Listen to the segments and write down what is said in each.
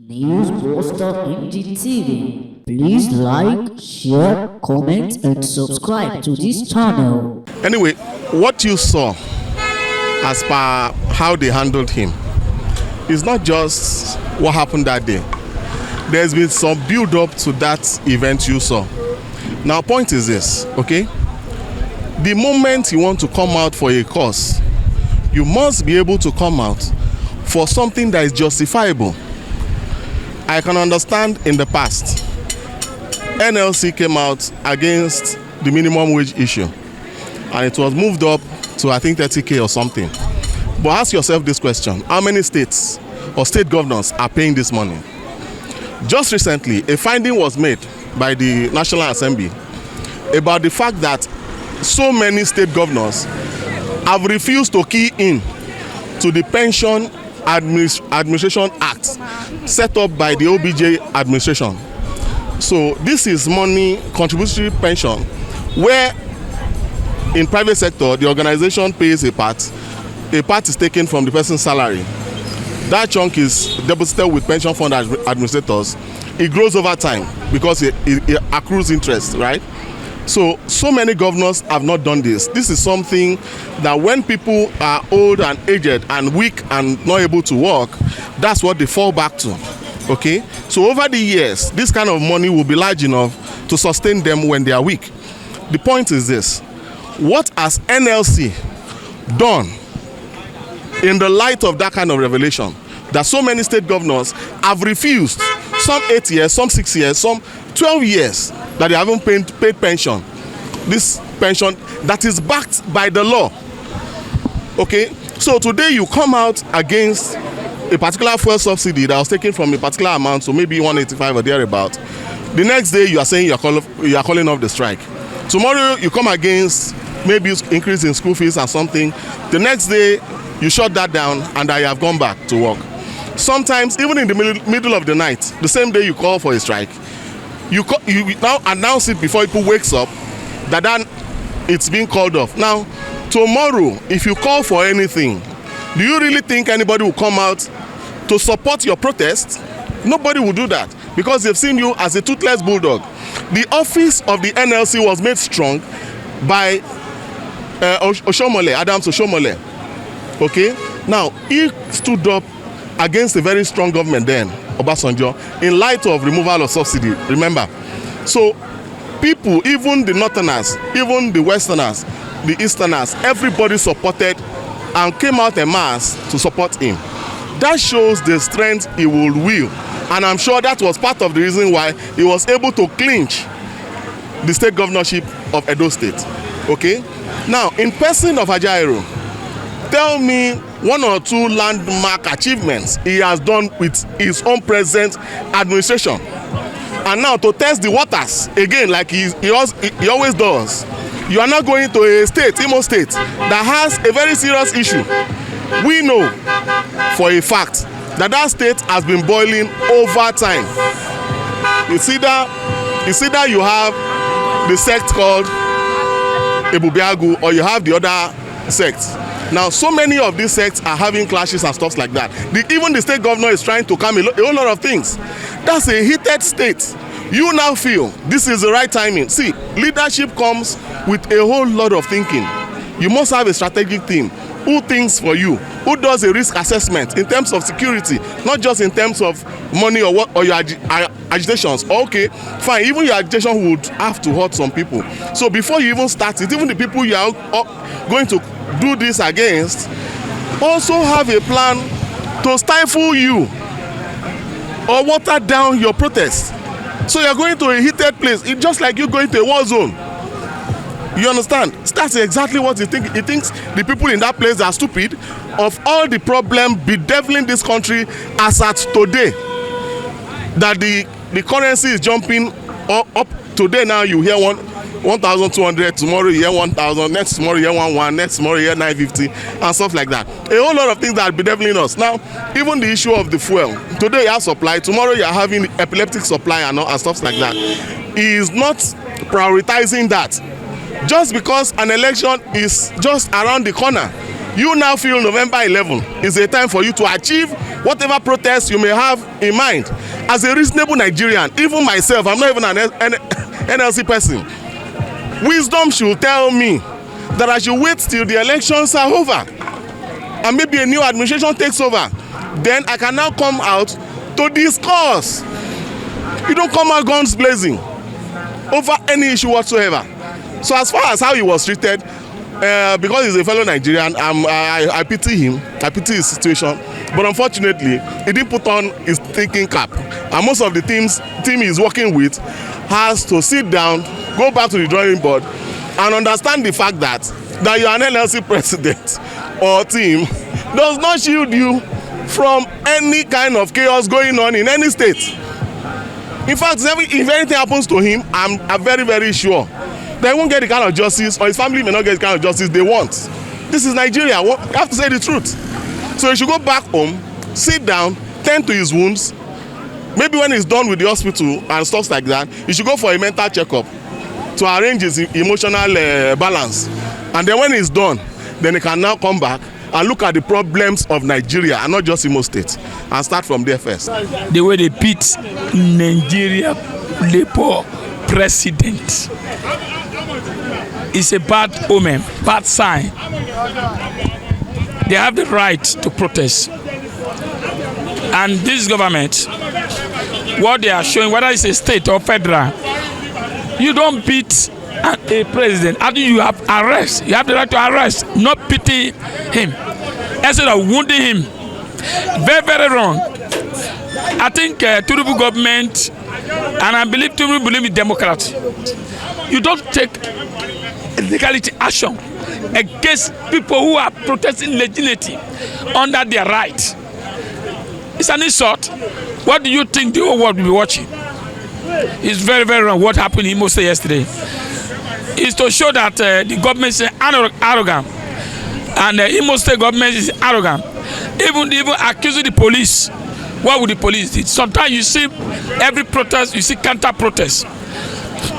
News Poster NGTV. Please like, share, comment, and subscribe to this channel. Anyway, what you saw as per how they handled him is not just what happened that day. There's been some build up to that event you saw. Now, point is this, okay? The moment you want to come out for a cause, you must be able to come out for something that is justifiable. I can understand in the past, NLC came out against the minimum wage issue, and it was moved up to I think 30K or something. But ask yourself this question: how many states or state governors are paying this money? Just recently, a finding was made by the National Assembly about the fact that so many state governors have refused to key in to the Pension Administration Act set up by the OBJ administration. So this is money, contributory pension, where in private sector the organization pays a part is taken from the person's salary. That chunk is deposited with pension fund administrators. It grows over time because it accrues interest, right? So many governors have not done this. This is something that when people are old and aged and weak and not able to work, that's what they fall back to, okay? So over the years, this kind of money will be large enough to sustain them when they are weak. The point is this: what has NLC done in the light of that kind of revelation, that so many state governors have refused, some 8 years, some 6 years, some 12 years, that they haven't paid pension? This pension that is backed by the law. Okay, so today you come out against a particular fuel subsidy that was taken from a particular amount, so maybe 185 or thereabout. The next day you are saying you are calling off the strike. Tomorrow you come against maybe increase in school fees and something. The next day you shut that down and I have gone back to work. Sometimes even in the middle of the night, the same day you call for a strike, you now announce it before people wakes up that then it's being called off. Now, tomorrow, if you call for anything, do you really think anybody will come out to support your protest? Nobody will do that because they've seen you as a toothless bulldog. The office of the NLC was made strong by Adams Oshomole. Okay? Now, he stood up against a very strong government then, Obasanjo, in light of removal of subsidy, remember. So people, even the northerners, even the westerners, the easterners, everybody supported and came out en masse to support him. That shows the strength he will wield, and I'm sure that was part of the reason why he was able to clinch the state governorship of Edo State. Okay? Now, in person of Ajaero, tell me one or two landmark achievements he has done with his own present administration. And now to test the waters again, like he always does, you are now going to a state, Imo State, that has a very serious issue. We know for a fact that that state has been boiling over time. It's either you have the sect called Ebubiagu or you have the other sects. Now, so many of these sects are having clashes and stuff like that. Even the state governor is trying to calm a whole lot of things. That's a heated state. You now feel this is the right timing. See, leadership comes with a whole lot of thinking. You must have a strategic team. Who thinks for you? Who does a risk assessment in terms of security, not just in terms of money or what, or your agitations? Okay, fine, even your agitation would have to hurt some people. So before you even start it, even the people you are going to do this against also have a plan to stifle you or water down your protest. So you're going to a heated place. It's just like you going to a war zone. You understand? That's exactly what he thinks. He thinks the people in that place are stupid. Of all the problem bedeviling this country as at today, that the currency is jumping up. Today now you hear 1,200, tomorrow you hear 1,000, next tomorrow you hear 1,100, next tomorrow you hear 950, and stuff like that. A whole lot of things that are bedeviling us. Now, even the issue of the fuel. Today you have supply, tomorrow you are having epileptic supply and stuff like that. He is not prioritizing that. Just because an election is just around the corner, You now feel November 11 is a time for you to achieve whatever protest you may have in mind. As a reasonable Nigerian, even myself, I'm not even an NLC person, wisdom should tell me that I should wait till the elections are over and maybe a new administration takes over. Then I can now come out to discuss. You don't come out guns blazing over any issue whatsoever. So as far as how he was treated, because he's a fellow Nigerian, I pity him. I pity his situation. But unfortunately, he didn't put on his thinking cap. And most of the team he's working with has to sit down, go back to the drawing board, and understand the fact that you're an NLC president or team does not shield you from any kind of chaos going on in any state. In fact, if anything happens to him, I'm very, very sure they won't get the kind of justice, or his family may not get the kind of justice they want. This is Nigeria. You have to say the truth. So he should go back home, sit down, tend to his wounds. Maybe when he's done with the hospital and stuff like that, he should go for a mental checkup to arrange his emotional balance. And then when he's done, then he can now come back and look at the problems of Nigeria and not just Imo State, and start from there first. The way they beat Nigeria Labour president is a bad omen, bad sign. They have the right to protest. And this government, what they are showing, whether it's a state or federal, you don't beat a president. After you have arrest, you have the right to arrest, not pity him, instead of wounding him. Very, very wrong. I think Tinubu government, and I believe Tinubu believe in democracy. You don't take legality action against people who are protesting legitimately under their right. It's an insult. What do you think the whole world will be watching? It's very, very wrong. What happened in Imo State yesterday is to show that the government is arrogant, and the Imo State government is arrogant. Even accusing the police. What would the police do? Sometimes you see every protest, you see counter protest.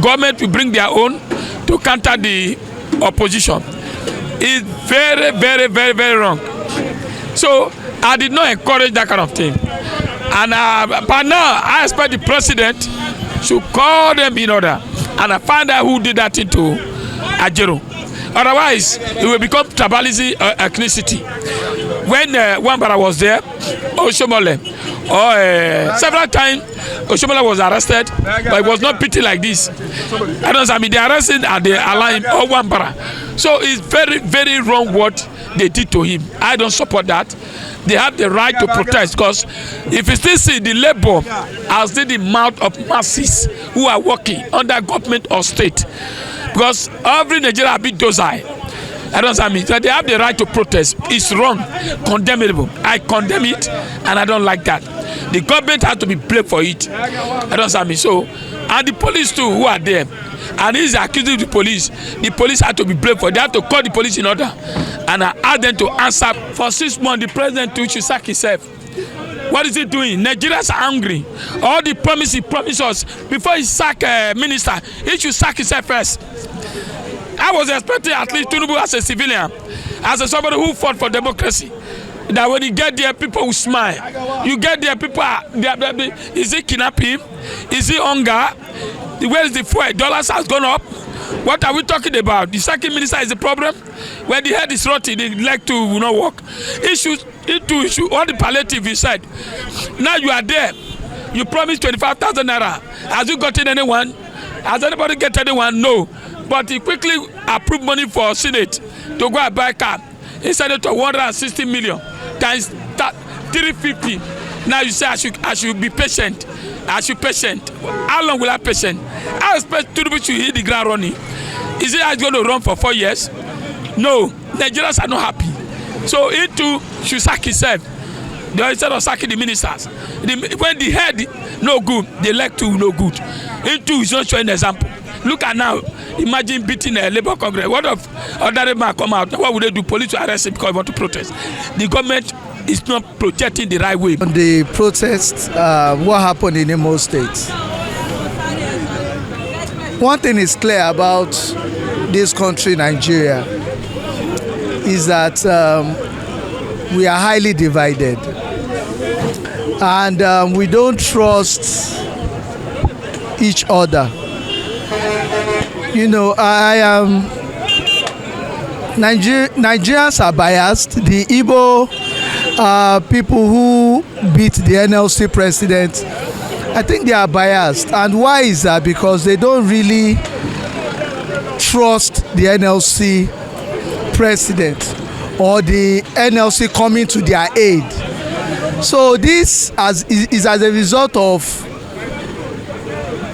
Government will bring their own to counter the opposition. It's very, very, very, very wrong. So I did not encourage that kind of thing. And but now I expect the president should call them in order and find out who did that thing to Ajero. Otherwise, it will become tribalism ethnicity. When Wambara was there, Oshomole, several times Oshomole was arrested, but it was not pity like this. I mean, they arrested and they allow him, or Wambara. So it's very, very wrong what they did to him. I don't support that. They have the right to protest, because if you still see the labor as the mouth of masses who are working under government or state, because every Nigeria be docile. I mean that they have the right to protest. It's wrong, condemnable. I condemn it, and I don't like that. The government has to be blamed for it. I mean so, and the police too who are there, and he's accusing the police. The police have to be blamed for it. They have to call the police in order, and ask them to answer. For 6 months, the president too should sack himself. What is he doing? Nigerians are angry. All the promises he promised us before he sack minister, he should sack himself first. I was expecting at least Tinubu as a civilian, as somebody who fought for democracy, that when you get there, people will smile. You get there, people are, is it kidnapping? Is it hunger? Where is the fuel? Dollars has gone up. What are we talking about? The second minister is the problem. When the head is rotting, the leg to will not work. Issue all the palliative, you said. Now you are there. You promised 25,000 naira. Has you gotten anyone? Has anybody get anyone? No. But he quickly approved money for Senate to go and buy a car. He said it to 160 million times 350. Now you say I should be patient. I should patient. How long will I patient? I expect Tinubu to hit the ground running. Is it going to run for 4 years? No. Nigerians are not happy. So he too should sack himself. Instead of sacking the ministers. When the head no good, the leg too no good. He too is not showing example. Look at now. Imagine beating a Labour Congress. What if other man come out? What would they do? Police will arrest him because they want to protest. The government is not protecting the right way. On the protest, what happened in Imo State? One thing is clear about this country, Nigeria. is that we are highly divided, and we don't trust each other. You know, Nigerians are biased. The Igbo people who beat the NLC president, I think they are biased. And why is that? Because they don't really trust the NLC president or the NLC coming to their aid. So this is as a result of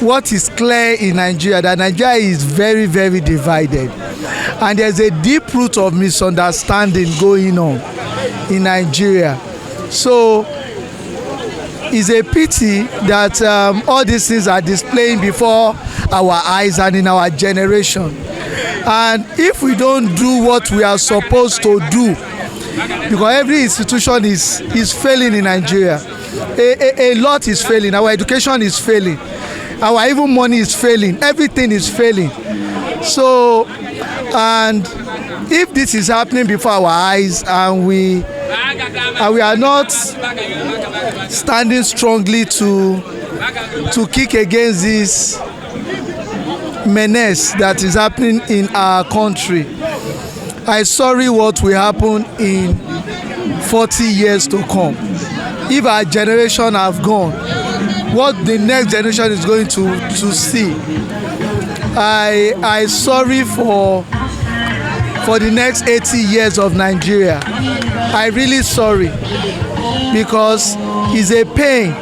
what is clear in Nigeria, that Nigeria is very, very divided. And there's a deep root of misunderstanding going on in Nigeria. So it's a pity that all these things are displaying before our eyes and in our generation. And if we don't do what we are supposed to do, because every institution is failing in Nigeria, a lot is failing. Our education is failing. Our even money is failing. Everything is failing. So, and if this is happening before our eyes, and we are not standing strongly to kick against this menace that is happening in our country, I sorry what will happen in 40 years to come. If our generation have gone, what the next generation is going to see, I sorry for the next 80 years of Nigeria. I really sorry, because it's a pain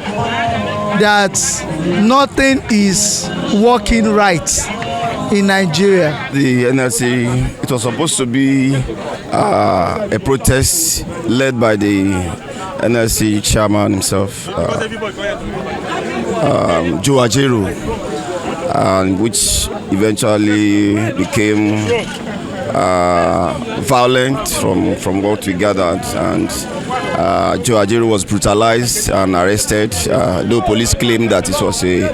that nothing is working right in Nigeria. The NLC, it was supposed to be a protest led by the NLC chairman himself, Joe Ajaero, and which eventually became violent from what we gathered, and Joe Ajaero was brutalized and arrested, though police claimed that it was a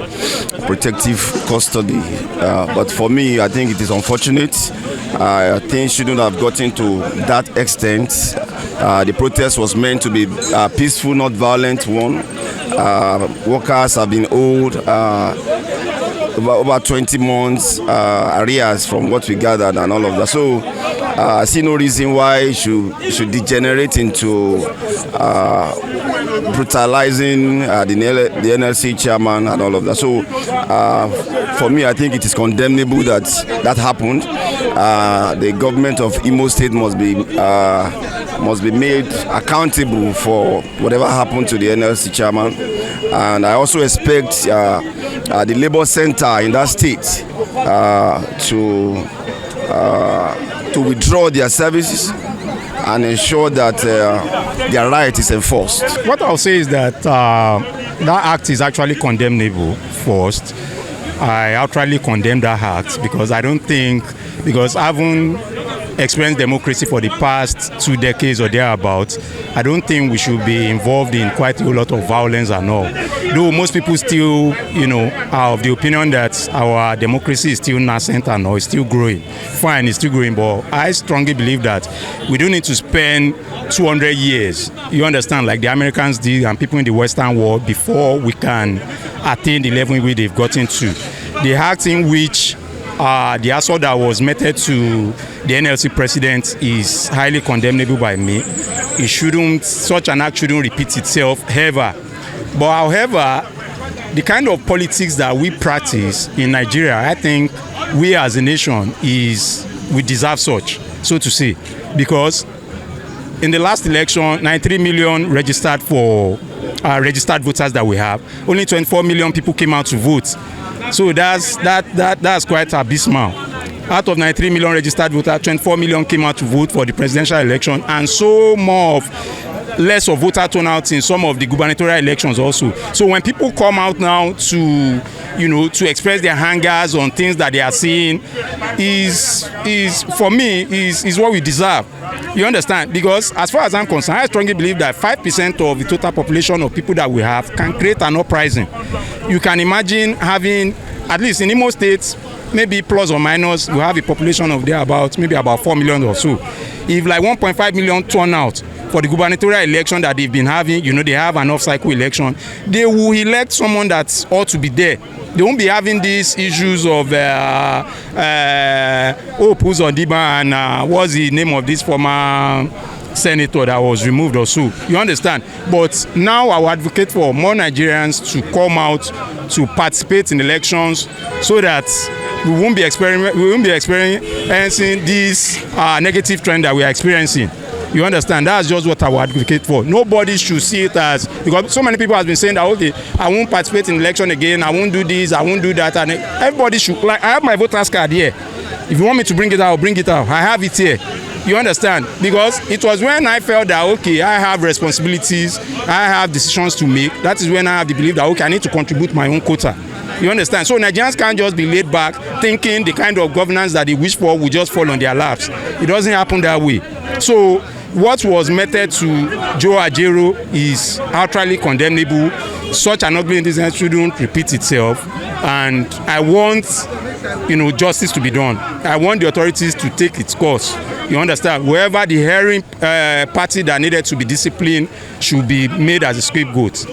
protective custody. But for me, I think it is unfortunate. I think it shouldn't have gotten to that extent. The protest was meant to be a peaceful, not violent one. Workers have been owed over 20 months arrears from what we gathered and all of that. So I see no reason why it should degenerate into brutalizing the NLC chairman and all of that. So for me, I think it is condemnable that happened. The government of Imo State must be made accountable for whatever happened to the NLC chairman. And I also expect the Labour Center in that state to withdraw their services and ensure that their right is enforced. What I'll say is that that act is actually condemnable first. I outrightly condemn that act because I don't think, because having experienced democracy for the past 2 decades or thereabouts, I don't think we should be involved in quite a lot of violence and all. Though most people still, are of the opinion that our democracy is still nascent and all, it's still growing. Fine, it's still growing, but I strongly believe that we don't need to spend 200 years, you understand, like the Americans did and people in the Western world, before we can attain the level in which they've gotten to. The act in which the assault that was meted to the NLC president is highly condemnable by me. Such an act shouldn't repeat itself ever. But however, the kind of politics that we practice in Nigeria, I think we as a nation we deserve such, so to say, because in the last election, 93 million registered voters that we have, only 24 million people came out to vote. So that's quite abysmal. Out of 93 million registered voters, 24 million came out to vote for the presidential election, and so more of less of voter turnout in some of the gubernatorial elections also. So when people come out now to express their angers on things that they are seeing, is for me is what we deserve. You understand? Because as far as I'm concerned, I strongly believe that 5% of the total population of people that we have can create an uprising. You can imagine having, at least in Imo State, maybe plus or minus, we have a population of there about maybe about 4 million or so. If like 1.5 million turn out for the gubernatorial election that they've been having, you know, they have an off-cycle election, they will elect someone that ought to be there. They won't be having these issues of who's on Diba and what's the name of this former senator that was removed or so. You understand? But now I will advocate for more Nigerians to come out to participate in elections so that we won't be experiencing this negative trend that we are experiencing. You understand? That's just what I would advocate for. Nobody should see it as, because so many people have been saying that, okay, I won't participate in election again, I won't do this, I won't do that, and everybody should, like, I have my voter's card here. If you want me to bring it out, I'll bring it out. I have it here. You understand? Because it was when I felt that, okay, I have responsibilities, I have decisions to make. That is when I have the belief that, okay, I need to contribute my own quota. You understand? So Nigerians can't just be laid back thinking the kind of governance that they wish for will just fall on their laps. It doesn't happen that way. So what was meted to Joe Ajaero is outrightly condemnable. Such an ugly incident shouldn't repeat itself. And I want, justice to be done. I want the authorities to take its course. You understand? Wherever the hearing party that needed to be disciplined should be made as a scapegoat.